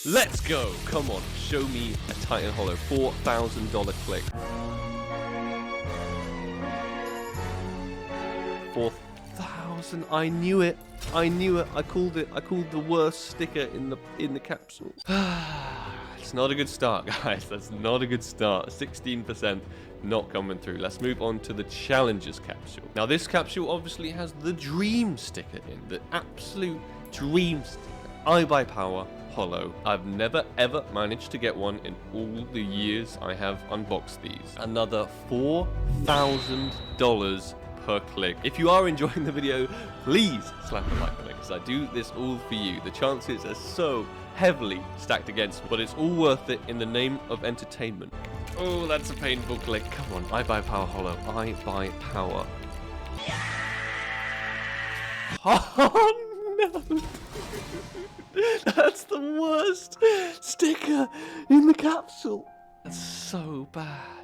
Let's go. Come on, show me a Titan Hollow. $4,000 click. 4,000. I knew it. I knew it. I called it. I called the worst sticker in the capsule. It's not a good start, guys. That's not a good start. 16% not coming through. Let's move on to the Challengers capsule. Now, this capsule obviously has the dream sticker in, the absolute dream sticker. iBuyPower Hollow. I've never ever managed to get one in all the years I have unboxed these. Another $4,000 per click. If you are enjoying the video, please slap the like button because I do this all for you. The chances are so heavily stacked against me, but it's all worth it in the name of entertainment. Oh, that's a painful click. Come on, iBuyPower Hollow. iBuyPower. Oh no! That's the worst sticker in the capsule. That's so bad.